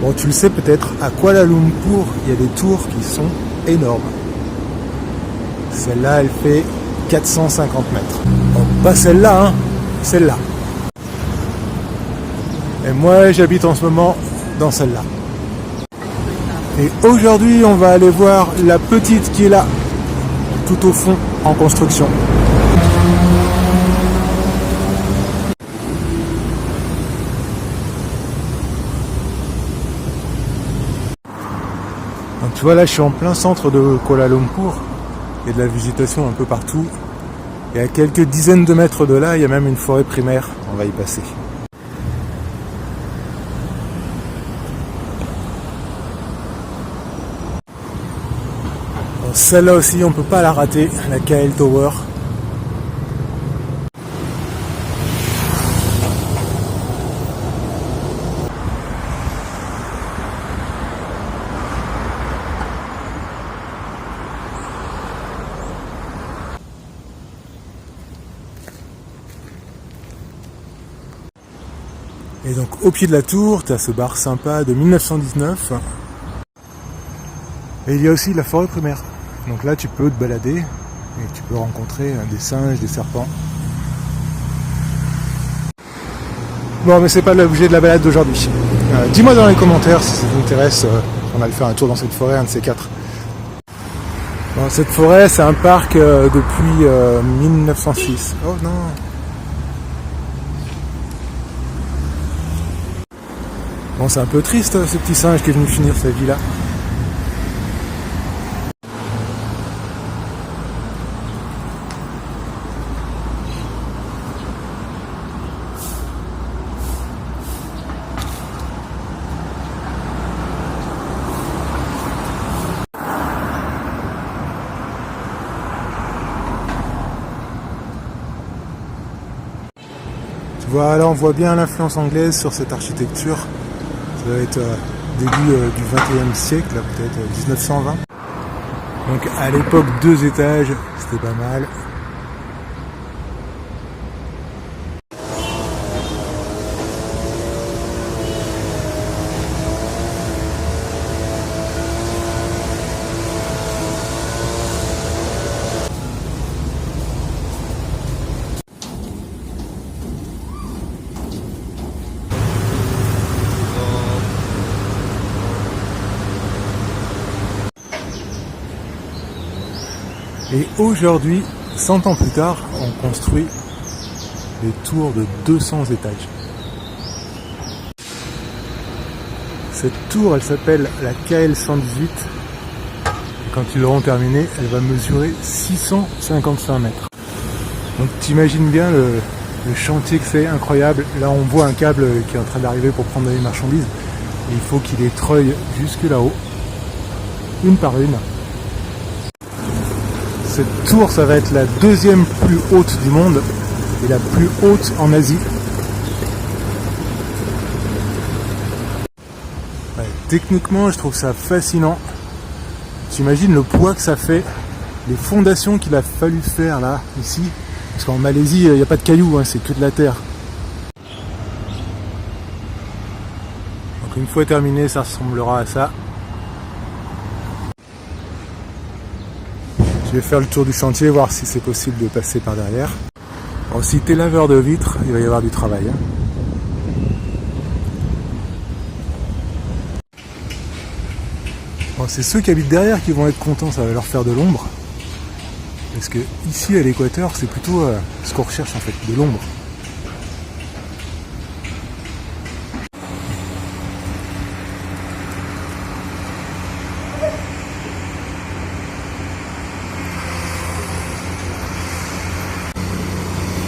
Bon, tu le sais peut-être, à Kuala Lumpur, il y a des tours qui sont énormes. Celle-là, elle fait 450 mètres. Bon, pas celle-là, hein, celle-là. Et moi, j'habite en ce moment dans celle-là. Et aujourd'hui, on va aller voir la petite qui est là, tout au fond, en construction. Donc tu vois, là, je suis en plein centre de Kuala Lumpur. Il y a de la végétation un peu partout. Et à quelques dizaines de mètres de là, il y a même une forêt primaire. On va y passer. Celle-là aussi, on ne peut pas la rater, la KL Tower. Et donc au pied de la tour, tu as ce bar sympa de 1919. Et il y a aussi la forêt primaire. Donc là, tu peux te balader et tu peux rencontrer des singes, des serpents. Bon, mais c'est pas l'objet de la balade d'aujourd'hui. Dis-moi dans les commentaires si ça t'intéresse. On va aller faire un tour dans cette forêt, un de ces quatre. Bon, cette forêt, c'est un parc depuis 1906. Oh non! Bon, c'est un peu triste ce petit singe qui est venu finir sa vie là. Voilà, on voit bien l'influence anglaise sur cette architecture. Ça doit être début du 21e siècle, peut-être 1920. Donc à l'époque, 2 étages, c'était pas mal. Et aujourd'hui, 100 ans plus tard, on construit des tours de 200 étages. Cette tour, elle s'appelle la KL 118. Et quand ils l'auront terminée, elle va mesurer 655 mètres. Donc t'imagines bien le chantier que c'est, incroyable. Là, on voit un câble qui est en train d'arriver pour prendre les marchandises. Et il faut qu'il les treuille jusque là-haut, une par une. Cette tour, ça va être la 2e plus haute du monde et la plus haute en Asie. Ouais, techniquement, je trouve ça fascinant. T'imagines le poids que ça fait, les fondations qu'il a fallu faire là, ici. Parce qu'en Malaisie, il n'y a pas de cailloux, hein, c'est que de la terre. Donc une fois terminé, ça ressemblera à ça. Je vais faire le tour du chantier, voir si c'est possible de passer par derrière. Bon, si t'es laveur de vitres, il va y avoir du travail. Hein. Bon, c'est ceux qui habitent derrière qui vont être contents, ça va leur faire de l'ombre. Parce que ici à l'équateur, c'est plutôt ce qu'on recherche en fait, de l'ombre.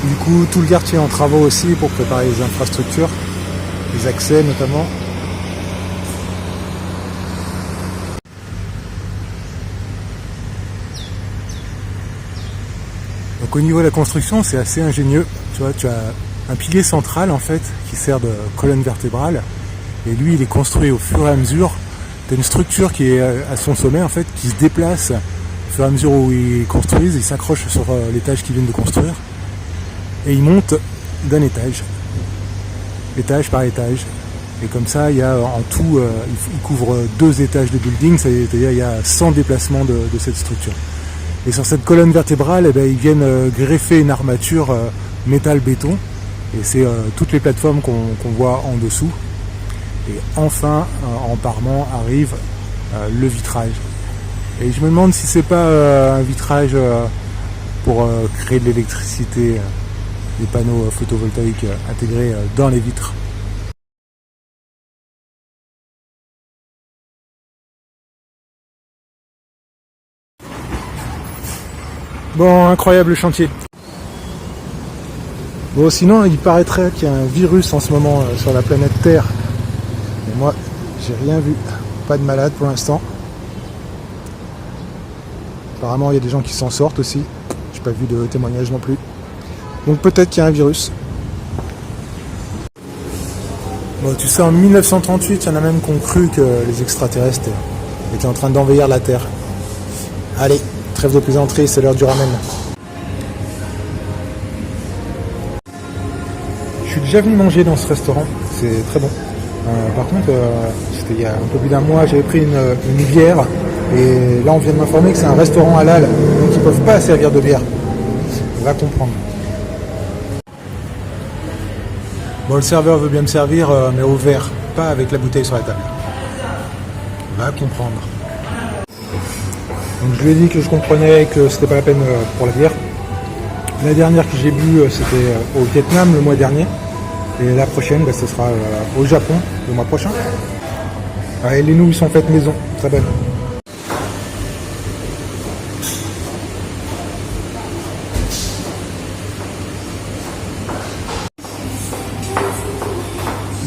Du coup, tout le quartier est en travaux aussi pour préparer les infrastructures, les accès notamment. Donc au niveau de la construction, c'est assez ingénieux. Tu vois, tu as un pilier central en fait qui sert de colonne vertébrale. Et lui, il est construit au fur et à mesure. Tu as une structure qui est à son sommet en fait, qui se déplace au fur et à mesure où ils construisent. Ils s'accrochent sur l'étage qu'ils viennent de construire. Et ils montent d'un étage par étage. Et comme ça, il y a en tout, il couvre 2 étages de building, c'est-à-dire il y a 100 déplacements de cette structure. Et sur cette colonne vertébrale, eh bien, ils viennent greffer une armature métal-béton. Et c'est toutes les plateformes qu'on voit en dessous. Et enfin, en parement, arrive le vitrage. Et je me demande si c'est pas un vitrage pour créer de l'électricité, des panneaux photovoltaïques intégrés dans les vitres. Bon, incroyable chantier. Bon, sinon, il paraîtrait qu'il y a un virus en ce moment sur la planète Terre. Mais moi, j'ai rien vu. Pas de malade pour l'instant. Apparemment, il y a des gens qui s'en sortent aussi. J'ai pas vu de témoignage non plus. Donc peut-être qu'il y a un virus. Bon, tu sais, en 1938, il y en a même qui ont cru que les extraterrestres étaient en train d'envahir la Terre. Allez, trêve de plaisanterie, c'est l'heure du ramen. Je suis déjà venu manger dans ce restaurant, c'est très bon. Par contre, c'était il y a un peu plus d'un mois, j'avais pris une bière. Et là, on vient de m'informer que c'est un restaurant halal, donc ils ne peuvent pas servir de bière. Va comprendre. Bon, le serveur veut bien me servir, mais au verre, pas avec la bouteille sur la table. Va comprendre. Donc je lui ai dit que je comprenais que c'était pas la peine pour la bière. La dernière que j'ai bu, c'était au Vietnam le mois dernier. Et la prochaine, ce sera au Japon le mois prochain. Et les nouilles sont faites maison, très bonnes.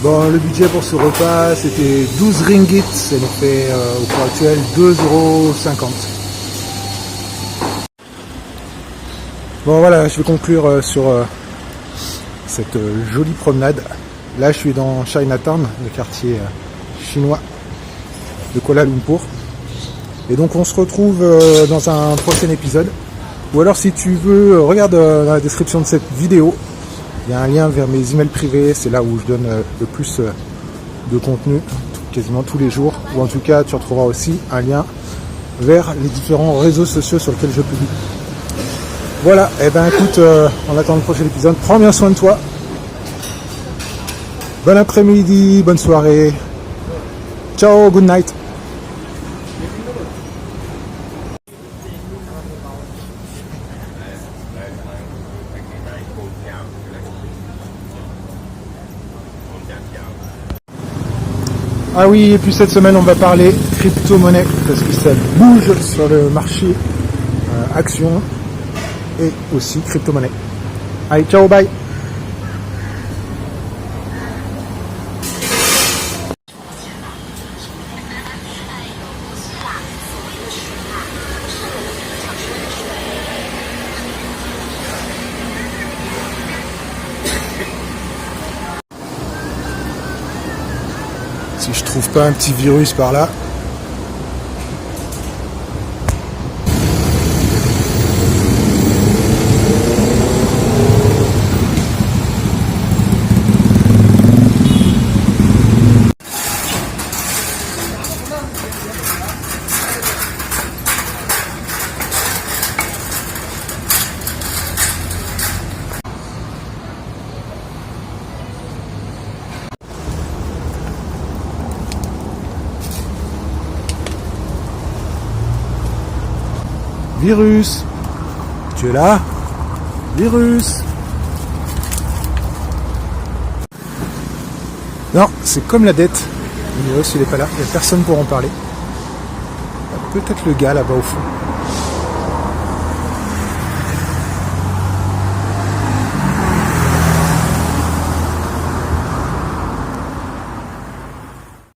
Bon, le budget pour ce repas, c'était 12 ringgit, ça nous fait au cours actuel 2,50 €. Bon voilà, je vais conclure sur cette jolie promenade. Là, je suis dans Chinatown, le quartier chinois de Kuala Lumpur. Et donc, on se retrouve dans un prochain épisode. Ou alors, si tu veux, regarde dans la description de cette vidéo. Il y a un lien vers mes emails privés, c'est là où je donne le plus de contenu, quasiment tous les jours. Ou en tout cas, tu retrouveras aussi un lien vers les différents réseaux sociaux sur lesquels je publie. Voilà, et ben écoute, on attend le prochain épisode. Prends bien soin de toi. Bon après-midi, bonne soirée. Ciao, good night. Ah oui, et puis cette semaine on va parler crypto-monnaie parce que ça bouge sur le marché actions et aussi crypto-monnaie. Allez, ciao, bye. Si je trouve pas un petit virus par là. Virus, tu es là? Virus. Non, c'est comme la dette. Le virus, il n'est pas là, il n'y a personne pour en parler. Peut-être le gars là-bas au fond.